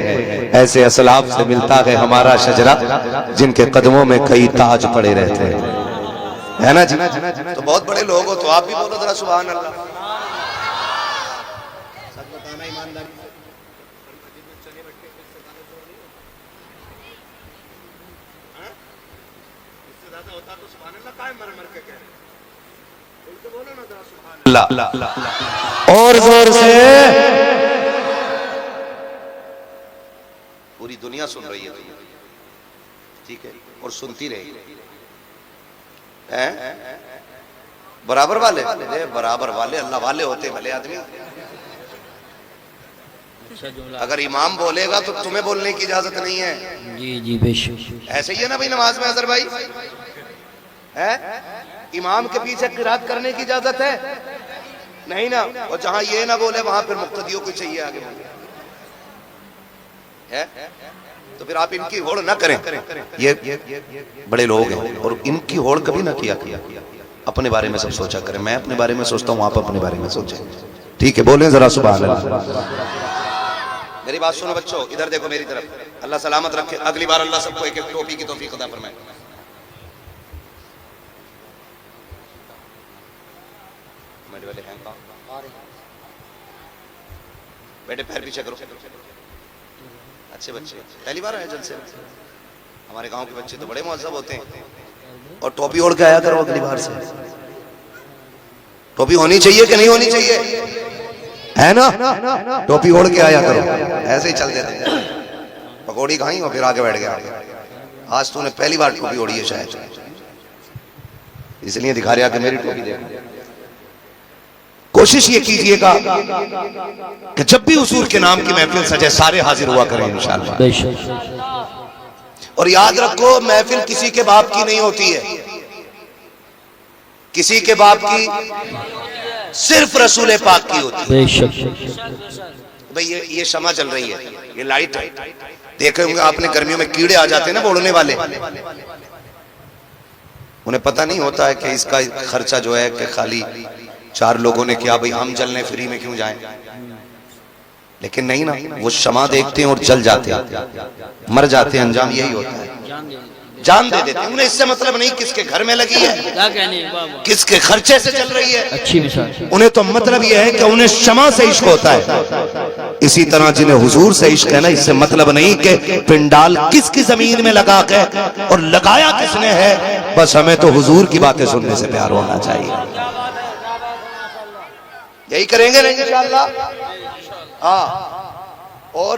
A: ऐसे असलाफ से मिलता है हमारा शजरा, जिनके कदमों में कई ताज पड़े रहते हैं, है ना जी। तो बहुत बड़े लोग हो तो आप भी बोलो जरा सुभान अल्लाह। सच बताना ईमानदारी से, इससे ज्यादा होता तो सुभान अल्लाह काहे मर मर के कह रहे, बोल के बोलो ना जरा सुभान अल्लाह और जोर से। पूरी दुनिया सुन रही है, ठीक है, और सुनती रहेगी। बराबर वाले, बराबर वाले अल्लाह वाले होते भले आदमी। अगर इमाम बोलेगा तो तुम्हें बोलने की इजाजत नहीं है।
B: जी जी बेशक।
A: ऐसे ही है ना भाई नमाज में अजहर भाई, है इमाम के पीछे किरात करने की इजाजत है नहीं ना, और जहां ये ना बोले वहां फिर मुक्तदियों को चाहिए आगे बोले, है तो फिर आप इनकी होड़ ना करें। ये बड़े लोग हैं और इनकी होड़ कभी ना किया, अपने बारे में सब सोचा करें। मैं अपने बारे में सोचता हूँ, आप अपने बारे में सोचें, ठीक है, बोलें जरा सुभान अल्लाह। मेरी बात सुनो बच्चों, इधर देखो मेरी तरफ, अल्लाह सलामत रखे। अगली बार अल्लाह सबको एक एक टोपी की तौफीक अता फरमाए। मेरे वाले हैं कहाँ? बेटे पैर पीछे करो, अच्छे बच्चे पहली बार आए जलसे में? हमारे गांव के बच्चे तो बड़े मुअज्जब होते हैं। और टोपी ओढ़ के आया करो अगली बार से। टोपी होनी चाहिए कि नहीं होनी चाहिए, है ना? टोपी ओढ़ के आया करो, ऐसे ही चल देते। पकौड़ी खाई और फिर आगे बैठ गया। आज तूने पहली बार टोपी ओढ़ी है शायद, इसलिए दिखा रहा कि मेरी टोपी देखो। कोशिश ये कीजिएगा कि जब भी हुजूर के नाम की महफिल सजे सारे हाजिर हुआ करें इंशाअल्लाह। और याद रखो महफिल किसी के बाप की नहीं होती है, किसी के बाप की सिर्फ रसूल पाक की होती है। भाई ये शमा चल रही है, ये लाइट है, देखे होंगे आपने गर्मियों में कीड़े आ जाते हैं ना उड़ने वाले, उन्हें पता नहीं होता है कि इसका खर्चा जो है कि खाली 4 लोगों ने किया, भाई हम जलने फ्री में क्यों जाएं। लेकिन नहीं ना, वो शमा देखते हैं और जल जाते हैं, मर जाते हैं, अंजाम यही होता है, जान दे देते हैं। उन्हें इससे मतलब नहीं किसके घर में लगी है, क्या कहने, किसके खर्चे से चल रही है, अच्छी मिसाल। उन्हें तो मतलब यह है कि उन्हें शमा से इश्क होता है। इसी तरह जिन्हें हुजूर से इश्क है ना, इससे मतलब नहीं कि पिंडाल किसकी जमीन में लगा के और लगाया किसने है, बस हमें तो हुजूर की बातें सुनने से प्यार होना चाहिए। यही करेंगे ना इंशाअल्लाह। हाँ, और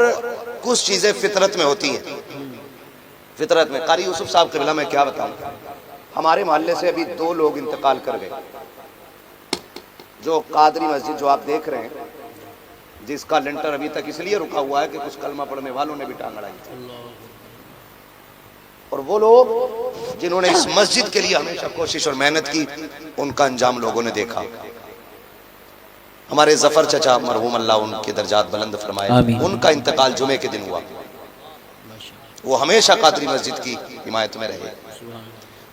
A: कुछ चीजें फितरत में होती हैं, फितरत में। कारी यूसुफ साहब क़िबला में क्या बताऊं, हमारे मोहल्ले से अभी 2 लोग इंतकाल कर गए। जो कादरी मस्जिद जो आप देख रहे हैं, जिसका लिंटर अभी तक इसलिए रुका हुआ है कि कुछ कलमा पढ़ने वालों ने भी टांग अड़ाई। और वो लोग जिन्होंने इस मस्जिद के लिए हमेशा कोशिश और मेहनत की, उनका अंजाम लोगों ने देखा। हमारे जफर चचा मरहूम अल्लाह उनके दर्जात बुलंद फरमाए, उनका इंतकाल जुमे के दिन हुआ। वो हमेशा कादरी मस्जिद की हिमायत में रहे।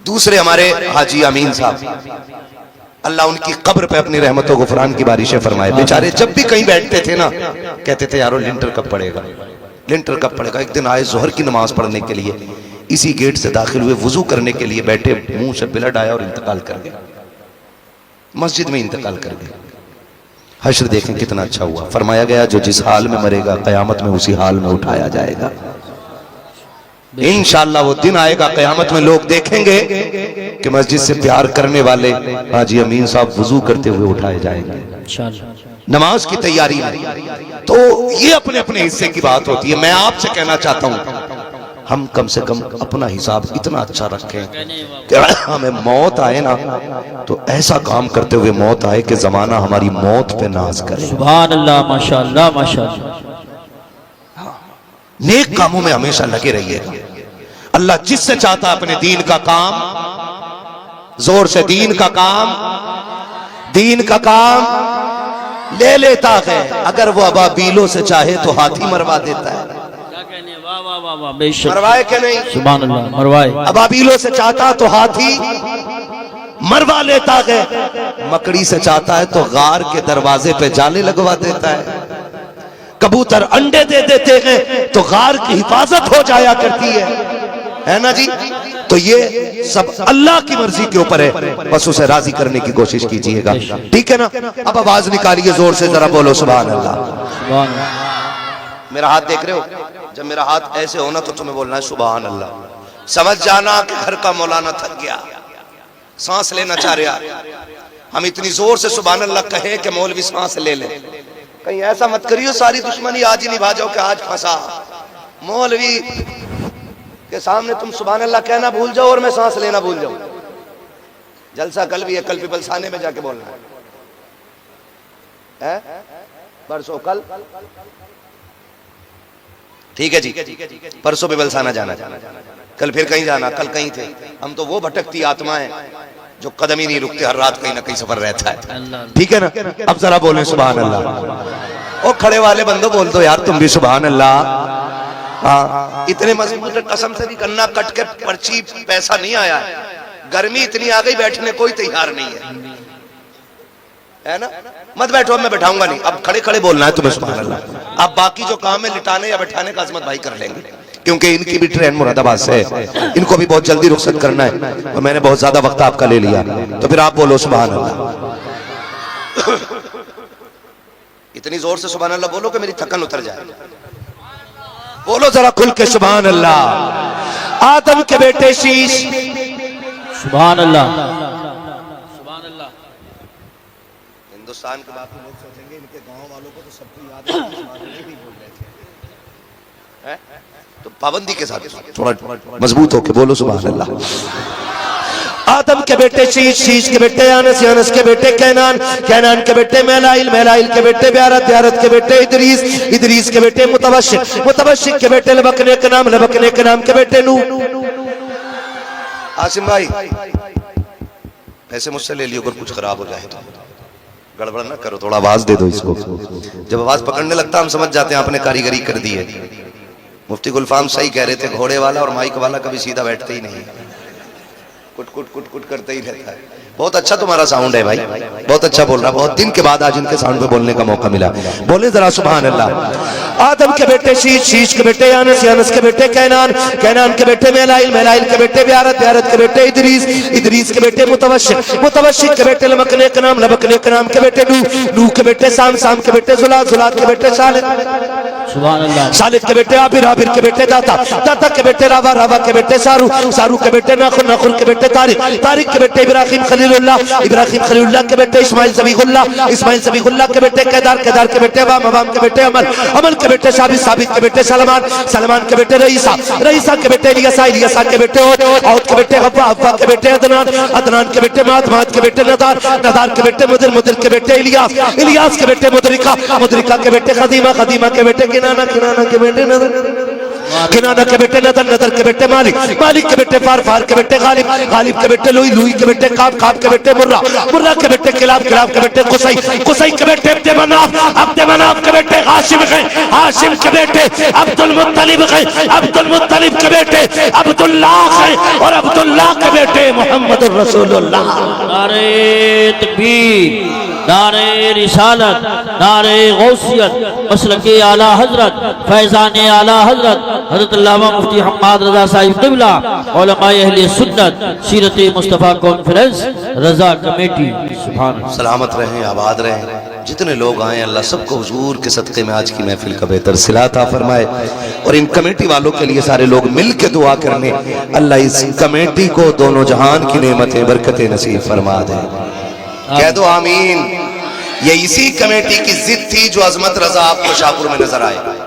A: दूसरे हमारे हाजी अमीन साहब, अल्लाह उनकी कब्र पे अपनी रहमतों गुफरान की बारिशें फरमाए। बेचारे जब भी कहीं बैठते थे ना, कहते थे यारो लिंटर कब पड़ेगा, लिंटर कब पड़ेगा। एक दिन आए जोहर की नमाज पढ़ने के लिए, इसी गेट से दाखिल हुए, वुजू करने के लिए बैठे, मुंह से ब्लड आया और इंतकाल कर गया, मस्जिद में इंतकाल कर गया। हश्र देखें कितना अच्छा हुआ। फरमाया गया जो जिस हाल में मरेगा कयामत में उसी हाल में उठाया जाएगा। इंशाअल्लाह वो दिन आएगा कयामत में, लोग देखेंगे कि मस्जिद से प्यार करने वाले हाजी अमीन साहब वुजू करते हुए उठाए जाएंगे नमाज की तैयारी में। तो ये अपने अपने हिस्से की बात होती है। मैं आपसे कहना चाहता हूं हम कम से कम अपना हिसाब इतना अच्छा रखें कि हमें मौत आए ना तो ऐसा काम करते हुए मौत आए कि जमाना हमारी मौत पे नाज करे। सुभान अल्लाह, माशाअल्लाह माशाअल्लाह। नेक कामों में हमेशा लगे रहिएगा। अल्लाह जिससे चाहता अपने दीन का काम, जोर से दीन का काम ले लेता है। अगर वो अबाबीलों से चाहे तो हाथी मरवा देता है। मरवाए क्या नहीं? सुभान अल्लाह, मरवाए। अबाबीलों से चाहता तो हाथी मरवा लेता है, मकड़ी से चाहता है तो गार के दरवाजे पे जाले लगवा देता है। कबूतर अंडे दे देते हैं तो गार की हिफाजत हो जाया करती है ना जी। तो ये सब अल्लाह की मर्जी के ऊपर है, बस उसे राजी करने की कोशिश कीजिएगा, ठीक है ना। अब आवाज निकालिए जोर से, जरा बोलो सुभान अल्लाह। मेरा हाथ देख रहे हो? जब मेरा हाथ ऐसे होना तो तुम्हें बोलना है सुभान अल्लाह। समझ जाना कि घर का मौलाना थक गया, सांस लेना चाह रहा। हम इतनी जोर से सुभान अल्लाह कहे कि मौलवी सांस ले ले। कहीं ऐसा मत करियो सारी दुश्मनी आज ही निभा जाओ कि आज फंसा। मौलवी के सामने तुम सुभान अल्लाह कहना भूल जाओ और मैं सांस लेना भूल जाऊं। जलसा कल भी है, कल भी बलसाने में जाके बोलना है, परसों कल, ठीक है जी, परसों भी बलसाना जाना, कल फिर कहीं जाना, कल कहीं थे। हम तो वो भटकती आत्माएं जो कदम ही नहीं रुकते, हर रात कहीं ना कहीं सफर रहता है, ठीक है ना। अब जरा बोले सुभान अल्लाह। ओ खड़े वाले बंदो बोल दो यार तुम भी सुभान अल्लाह। हाँ, इतने मजबूत कसम से भी गन्ना कट के पर्ची पैसा नहीं आया है। गर्मी इतनी आ गई, बैठने कोई तैयार नहीं है ना। मत बैठो, मैं बैठाऊंगा नहीं। अब खड़े खड़े बोलना है तुम्हें सुभान अल्लाह। अब बाकी जो काम है लिटाने या बैठाने का अजमत भाई कर लेंगे, क्योंकि इनकी भी ट्रेन मुरादाबाद से है, इनको भी बहुत जल्दी रुखसत करना है और मैंने बहुत ज्यादा वक्त आपका ले लिया। तो फिर आप बोलो सुभान अल्लाह। इतनी जोर से सुभान अल्लाह बोलो कि मेरी थकन उतर जाए। बोलो जरा खुल के सुभान अल्लाह। आदम के बेटे शीश,
B: सुभान अल्लाह, सुभान अल्लाह।
A: हिंदुस्तान के बाकी लोग सोचेंगे इनके गांव वालों को तो सबको याद है, नहीं बोल रहे थे, तो पाबंदी के साथ थोड़ा मजबूत होके बोलो सुभान अल्लाह। आदम के बेटे शीश, शीश के बेटे यानस, यानस के बेटे कैनान, कैनान के बेटे मेलाइल, मेलाइल के बेटे ब्यारत, ब्यारत के बेटे इदरीस, इदरीस के बेटे मुतवशिक, मुतवशिक के बेटे लबकने के नाम, लबकने के नाम के बेटे नूह। आसिम भाई पैसे मुझसे ले लियो, अगर कुछ खराब हो जाए तो गड़बड़ ना करो, थोड़ा आवाज दे दो इसको। जब आवाज पकड़ने लगता हम समझ जाते हैं आपने कारीगरी कर दी है। मुफ्ती गुलफाम सही कह रहे थे, घोड़े वाला और माइक वाला कभी सीधा बैठते ही नहीं, कुट कुट कुट कुट करते ही रहता है। बहुत अच्छा तुम्हारा साउंड है भाई, बहुत अच्छा बोल रहा है। बहुत दिन के बाद आज इनके साउंड पे बोलने का मौका मिला, बोले जरा सुभान अल्लाह। आदम के बेटे शीश, शीश के बेटे यानस, यानस के बेटे कैनान, कैनान के बेटे मेलाइल, मेलाइल के बेटे ब्यारत, ब्यारत के बेटे इदरीस, इदरीस के बेटे मुतवशिक, मुतवशिक के बेटे लबकने के नाम, लबकने के नाम के बेटे नूह, नूह के बेटे साम, साम के बेटे जुलात, जुलात के बेटे सालिद,
B: सुभान अल्लाह।
A: सालिद के बेटे आबिर, आबिर के बेटे दाता, दाता के बेटे रावा, रावा के बेटे सारू, सारू के बेटे नाखुन, नाखुन के बेटे तारिक, तारिक के बेटे इब्राहिम खलीलुल्लाह, इब्राहिम खलीलुल्लाह के बेटे इस्माइल ज़बीहुल्लाह, इस्माइल ज़बीहुल्लाह के बेटे केदार, केदार के बेटे अवाम, अवाम के बेटे अमल, अमल के बेटे साबित, साबित के बेटे सलमान, सलमान के बेटे रईसा, रईसा के बेटे इलियासा, इलियासा के बेटे औद, औद के बेटे हव्वा, हव्वा के बेटे अदनान, अदनान के बेटे माद, माद के बेटे नदार, नदार के बेटे मुदिर, मुदिर के बेटे इलियास, इलियास के बेटे मुदरिका, मुदरिका के बेटे खदीमा, खदीमा के बेटे किनाना, किनाना के बेटे नदर, किनाना के बेटे नदर, नदर के बेटे मालिक, मालिक के बेटे फार, फार के बेटे गालिब, गालिब के बेटे लुई, लुई के बेटे काब, काब के बेटे मुर्रा, मुर्रा के बेटे किलाब, किलाब के बेटे कुसई, कुसई के बेटे अब्दे मनाफ, अब्दे मनाफ के बेटे हाशिम है, हाशिम के बेटे अब्दुल मुत्तलिब है, अब्दुल मुत्तलिब के बेटे अब्दुल्लाह है, और अब्दुल्लाह के बेटे मोहम्मदुर रसूलुल्लाह।
B: नारे तकबीर, नारे रिसालत, नारे गौसियत, मसलके आला हजरत, फैजान आला हजरत हजरत अल्लामा मुफ्ती हम्माद रजा साहिब क़िबला, उलमाए अहले सुन्नत, सीरत मुस्तफ़ा कॉन्फ्रेंस, रजा कमेटी। सुभान अल्लाह।
A: सलामत रहें, आबाद रहें। जितने लोग आए अल्लाह सबको हुजूर के सदक़े में आज की महफिल का बेहतर सिला अता फरमाए। और इन कमेटी वालों के लिए सारे लोग मिल के दुआ करने, अल्लाह इस कमेटी को दोनों जहान की नेमतें बरकतें नसीब फरमा दे। कह दो आमीन। ये इसी कमेटी की जिद थी जो अजमत रजा आपको शाहपुर में नजर आए।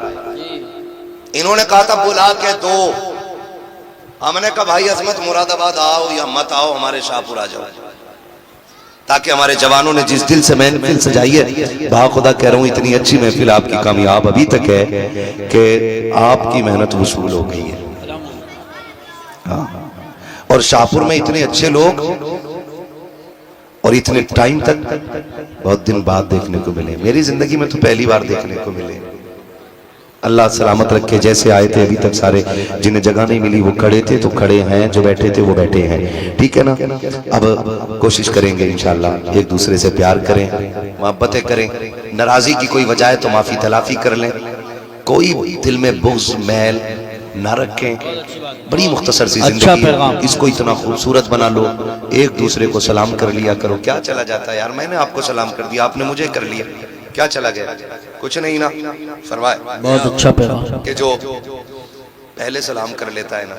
A: इन्होंने कहा था बुला के दो, हमने कहा भाई अजमत मुरादाबाद आओ या मत आओ, हमारे शाहपुर आ जाओ, ताकि हमारे जवानों ने जिस दिल से महफिल सजाई है, भा खुदा कह रहा हूँ इतनी अच्छी महफिल आपकी कामयाब अभी तक है कि आपकी मेहनत वसूल हो गई है। हाँ। और शाहपुर में इतने अच्छे लोग और इतने टाइम तक बहुत दिन बाद देखने को मिले, मेरी जिंदगी में तो पहली बार देखने को मिले। अल्लाह सलामत रखे। जैसे आए थे अभी तक सारे, जिन्हें जगह नहीं मिली वो खड़े थे तो खड़े हैं, जो बैठे थे वो बैठे हैं, ठीक है ना। अब कोशिश करेंगे इंशाअल्लाह एक दूसरे से प्यार करें, मोहब्बतें करें, नाराजगी की कोई वजह है तो माफी तलाफी कर लें, कोई दिल में बुग़्ज़ मैल ना रखें। बड़ी मुख्तसर सी जिंदगी है, इसको इतना खूबसूरत बना लो। एक दूसरे को सलाम कर लिया करो। क्या चला जाता है यार, मैंने आपको सलाम कर दिया, आपने मुझे कर लिया, क्या चला गया, कुछ नहीं ना। फरमाए
B: बहुत अच्छा पैगाम
A: कि जो पहले सलाम कर लेता है ना,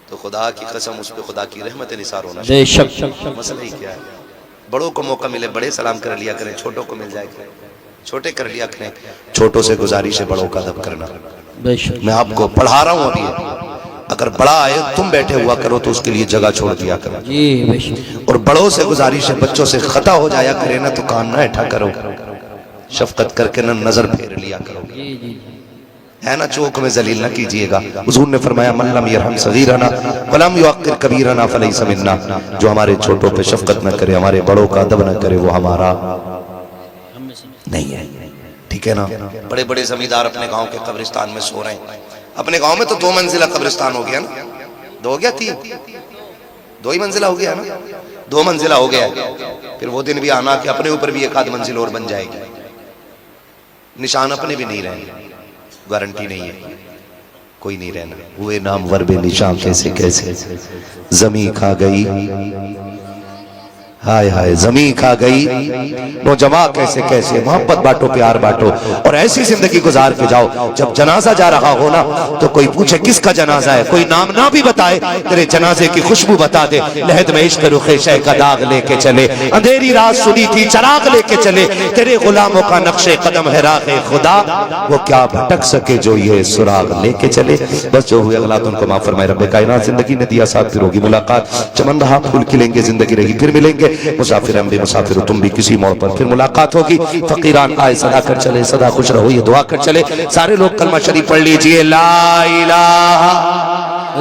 A: तो खुदा की कसम उस पर खुदा की रहमत निसार होना।
B: बेशक
A: मसला ही क्या है, बड़ों को मौका मिले बड़े सलाम कर लिया करें, छोटों को मिल जाए छोटे कर लिया करें। छोटों से गुजारिश है बड़ों का अदब करना।
B: बेशक
A: मैं आपको पढ़ा रहा हूँ अभी, अगर बड़ा आए तुम बैठे हुआ करो तो उसके लिए जगह छोड़ दिया करो।
B: जी बेशक।
A: और बड़ों से गुजारिश है बच्चों से खता हो जाया करे ना तो कान ना ऐठा करो, शफकत करके ना नजर फेर लिया करो, है ना, चौक में जलील ना कीजिएगा। हुजूर ने फरमाया मन लम यरहम सगीरना वलम युअक्किर कबीरना फलैसा मिन्ना, जो हमारे छोटों पे शफकत न करे, हमारे बड़ों का अदब न करे, वो हमारा नहीं है, ठीक है ना। बड़े बड़े जमींदार अपने गांव के कब्रिस्तान में सो रहे हैं। अपने गांव में तो 2 मंजिला कब्रिस्तान हो गया ना, 2 हो गया 3, 2 ही मंजिला हो गया ना, 2 मंजिला हो गया। फिर वो दिन भी आना कि अपने ऊपर भी 1 आध मंजिल और बन जाएगी। निशान अपने भी नहीं रहेंगे, गारंटी नहीं है, कोई नहीं रहना। हुए नाम वर्बे निशान कैसे कैसे जमी खा गई हाय हाय जमी खा गई नौजवान कैसे कैसे मोहब्बत बांटो प्यार बांटो और ऐसी जिंदगी गुजार के जाओ। जब जनाजा जा रहा हो ना तो कोई पूछे किसका जनाजा है, कोई नाम ना भी बताए, तेरे जनाजे की खुशबू बता दे। लहद में इश्क रुखे शय का दाग लेके चले, अंधेरी रात सुनी थी चराग लेके चले, तेरे गुलामों का नक्शे कदम है राहे खुदा, वो क्या भटक सके जो ये सुराग लेके चले। बस जो हुए अगला उनको माफ फरमाए रब्बे कायनात। जिंदगी ने दिया साथ, फिर होगी मुलाकात, चमन रहा फूल खिलेंगे, जिंदगी रहेगी फिर मिलेंगे। मुसाफिर हम भी मुसाफिर, तुम भी किसी मोड़ पर फिर मुलाकात होगी। फकीरान आए सदा कर चले, सदा खुश रहो ये दुआ कर चले। सारे लोग कलमा शरीफ पढ़ लीजिए, ला इलाहा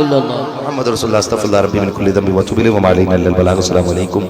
A: इल्लल्लाह मुहम्मद रसूलुल्लाह अस्तगफिरुल्लाह रब्बी मिन कुल्ली ज़ंबि व अतूबु इलैहि व मा अलैना इल्लल बलाग। अस्सलामु अलैकुम।